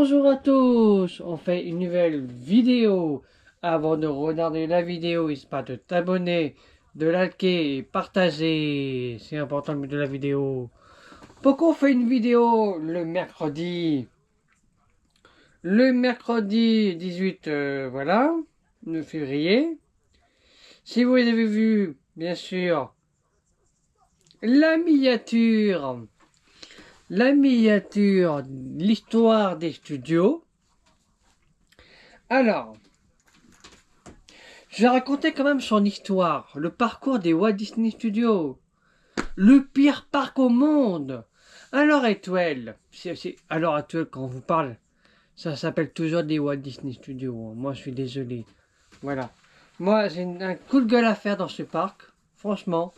Bonjour à tous, on fait une nouvelle vidéo. Avant de regarder la vidéo, n'hésite pas de t'abonner, de liker et partager. C'est important le but de la vidéo. Pourquoi on fait une vidéo le mercredi? Le mercredi 18, voilà, 9 février. Si vous avez vu, bien sûr, la miniature, l'histoire des studios. Alors, je vais raconter quand même son histoire, le parcours des Walt Disney Studios, le pire parc au monde. À l'heure actuelle, à l'heure actuelle quand on vous parle, ça s'appelle toujours des Walt Disney Studios. Moi, je suis désolé. Voilà. Moi, j'ai un coup de gueule à faire dans ce parc. Franchement,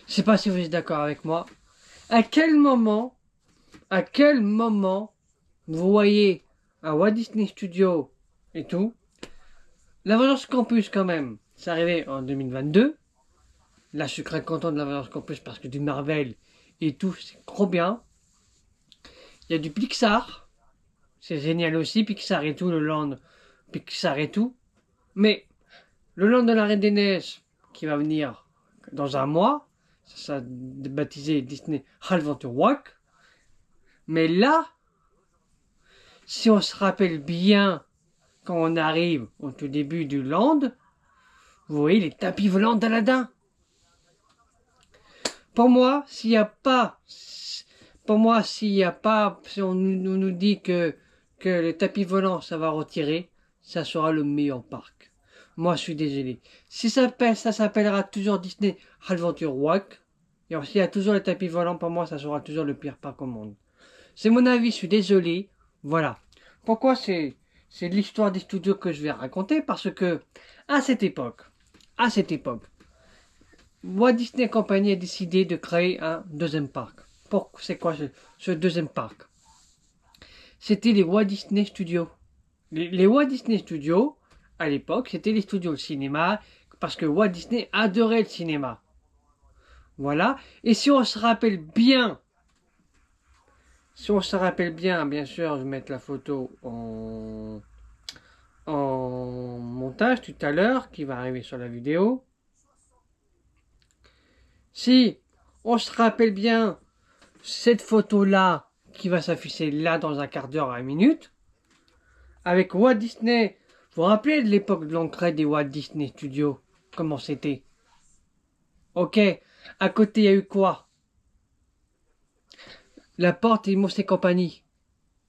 je sais pas si vous êtes d'accord avec moi. À à quel moment, vous voyez un Walt Disney Studio et tout, l'Avengers Campus quand même, c'est arrivé en 2022. Là, je suis très content de l'Avengers Campus parce que du Marvel et tout, c'est trop bien. Il y a du Pixar, c'est génial aussi, Pixar et tout, le land, Pixar et tout. Mais le land de la Reine des Neiges, qui va venir dans un mois, ça sera baptisé Disney Adventure Walk. Mais là, si on se rappelle bien, quand on arrive au tout début du land, vous voyez les tapis volants d'Aladin. Pour moi, si on nous dit que le tapis volant, ça va retirer, ça sera le meilleur parc. Moi, je suis désolé. Si ça s'appellera toujours Disney Adventure Walk, et s'il y a toujours le tapis volant, pour moi, ça sera toujours le pire parc au monde. C'est mon avis, je suis désolé. Voilà. Pourquoi c'est l'histoire des studios que je vais raconter, parce que, à cette époque, Walt Disney Company a décidé de créer un deuxième parc. C'est quoi ce deuxième parc? C'était les Walt Disney Studios. Les Walt Disney Studios, à l'époque, c'était les studios de cinéma, parce que Walt Disney adorait le cinéma. Voilà. Et si on se rappelle bien, bien sûr, je vais mettre la photo en montage tout à l'heure, qui va arriver sur la vidéo. Si on se rappelle bien, cette photo-là, qui va s'afficher là dans un quart d'heure à une minute, avec Walt Disney. Vous vous rappelez de l'époque de l'entrée des Walt Disney Studios? Comment c'était? Ok, à côté il y a eu quoi? La porte et Mouse et compagnie.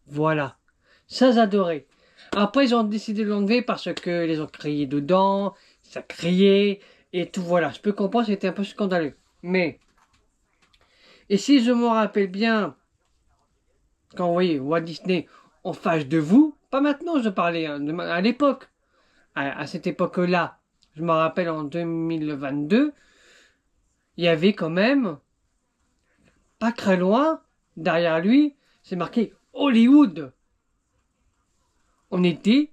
Voilà. Ça j'adorais. Après ils ont décidé de l'enlever parce que les ont crié dedans, ça criait, et tout voilà. Je peux comprendre, c'était un peu scandaleux. Mais, et si je me rappelle bien, quand vous voyez Walt Disney en face de vous, pas maintenant je parlais, hein, à l'époque, à cette époque-là, je me rappelle en 2022, il y avait quand même, pas très loin, derrière lui, c'est marqué Hollywood. On était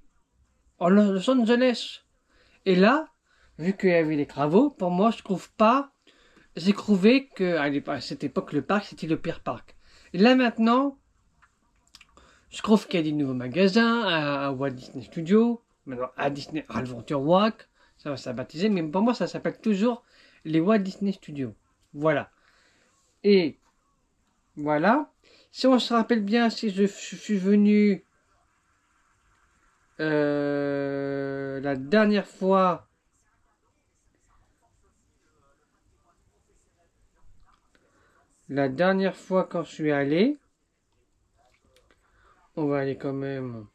en Los Angeles. Et là, vu qu'il y avait les travaux, pour moi, j'ai trouvé que à cette époque, le parc, c'était le pire parc. Et là maintenant, je trouve qu'il y a des nouveaux magasins à Walt Disney Studios, maintenant à Disney Adventure Walk, ça va s'abaptiser, mais pour moi, ça s'appelle toujours les Walt Disney Studios. Voilà. Et voilà. Si on se rappelle bien, si je suis venu la dernière fois, quand je suis allé, on va aller quand même.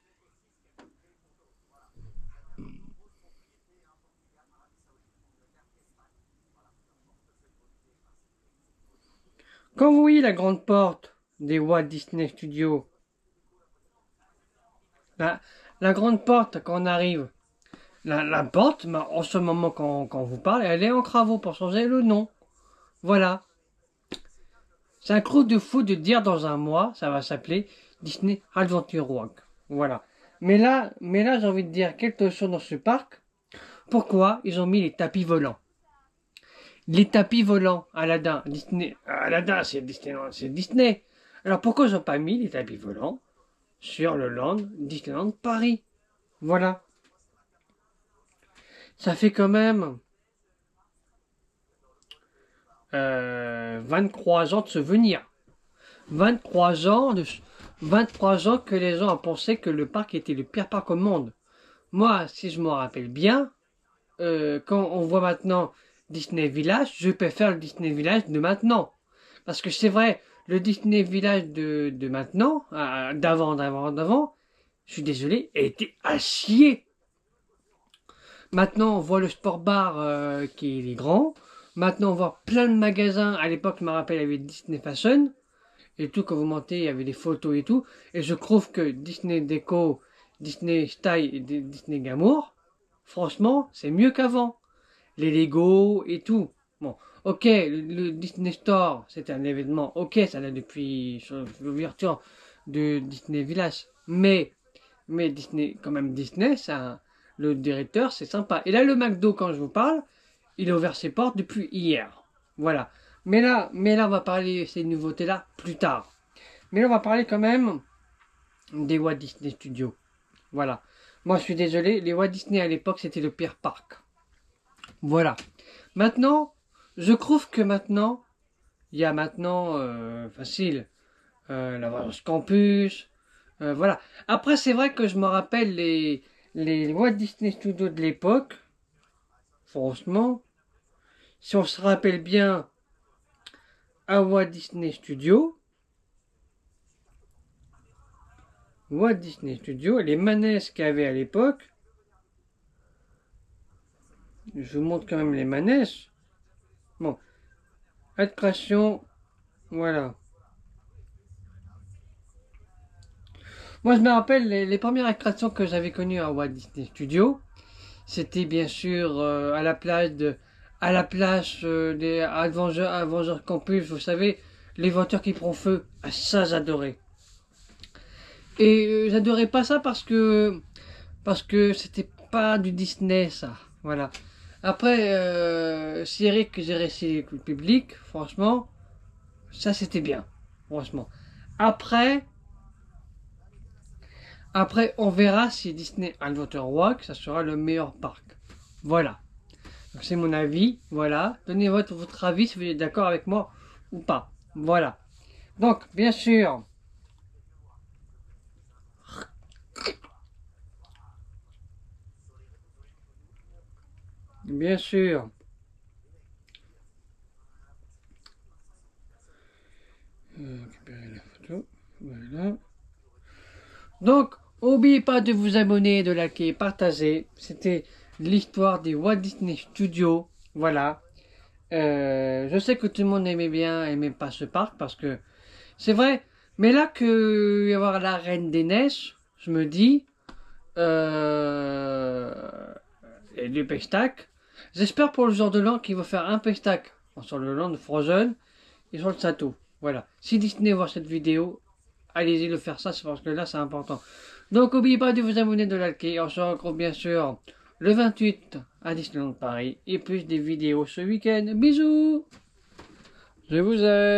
Quand vous voyez la grande porte des Walt Disney Studios, la grande porte quand on arrive, la porte, en ce moment quand on vous parle, elle est en travaux pour changer le nom. Voilà. C'est un coup de fou de dire dans un mois, ça va s'appeler Disney Adventure Walk. Voilà. Mais là, j'ai envie de dire quelque chose dans ce parc. Pourquoi ils ont mis les tapis volants? Les tapis volants, Aladdin, Disney, Aladdin, c'est Disney. Alors pourquoi ils n'ont pas mis les tapis volants sur le land Disneyland Paris. Voilà. Ça fait quand même 23 ans de souvenirs. 23 ans, 23 ans que les gens ont pensé que le parc était le pire parc au monde. Moi, si je me rappelle bien, quand on voit maintenant Disney Village, je préfère le Disney Village de maintenant. Parce que c'est vrai, le Disney Village de maintenant, d'avant, je suis désolé, était à chier. Maintenant, on voit le sport bar qui est grand. Maintenant, on voit plein de magasins. À l'époque, je me rappelle, il y avait Disney Fashion. Et tout, quand vous montez, il y avait des photos et tout. Et je trouve que Disney Déco, Disney Style et Disney Glamour, franchement, c'est mieux qu'avant. Les Lego et tout. Bon, ok, le Disney Store, c'est un événement. Ok, ça l'a depuis l'ouverture de Disney Village. Mais Disney, quand même Disney, ça, le directeur, c'est sympa. Et là, le McDo, quand je vous parle, il a ouvert ses portes depuis hier. Voilà. Mais là, on va parler de ces nouveautés-là plus tard. Mais là, on va parler quand même des Walt Disney Studios. Voilà. Moi, je suis désolé, les Walt Disney à l'époque, c'était le pire parc. Voilà. Maintenant, je trouve que maintenant, il y a maintenant, facile, la Voyage Campus, voilà. Après, c'est vrai que je me rappelle les Walt Disney Studios de l'époque. Franchement, si on se rappelle bien à Walt Disney Studios, les manèges qu'il y avait à l'époque, je vous montre quand même les manèges. Bon, attraction, voilà. Moi, je me rappelle les premières attractions que j'avais connues à Walt Disney Studios. C'était bien sûr à la plage des Avengers Campus, vous savez, les voitures qui prennent feu. Ah, ça, j'adorais. Et j'adorais pas ça parce que c'était pas du Disney, ça. Voilà. Après, série que j'ai réussi le public, franchement, ça c'était bien. Franchement. Après, après, on verra si Disney Adventure Walk, ça sera le meilleur parc. Voilà. Donc c'est mon avis. Voilà. Donnez votre avis si vous êtes d'accord avec moi ou pas. Voilà. Donc, bien sûr. Bien sûr. Récupérer la photo. Voilà. Donc, n'oubliez pas de vous abonner, de liker, partager. C'était l'histoire des Walt Disney Studios. Voilà. Je sais que tout le monde aimait pas ce parc parce que c'est vrai. Mais là que y avoir la Reine des Neiges, je me dis, et du pestac. J'espère pour le jour de l'an qu'ils vont faire un pestac sur le land de Frozen et sur le château. Voilà. Si Disney voit cette vidéo, allez-y le faire ça, c'est parce que là c'est important. Donc n'oubliez pas de vous abonner, de liker. On se retrouve bien sûr le 28 à Disneyland Paris et plus des vidéos ce week-end. Bisous. Je vous aime.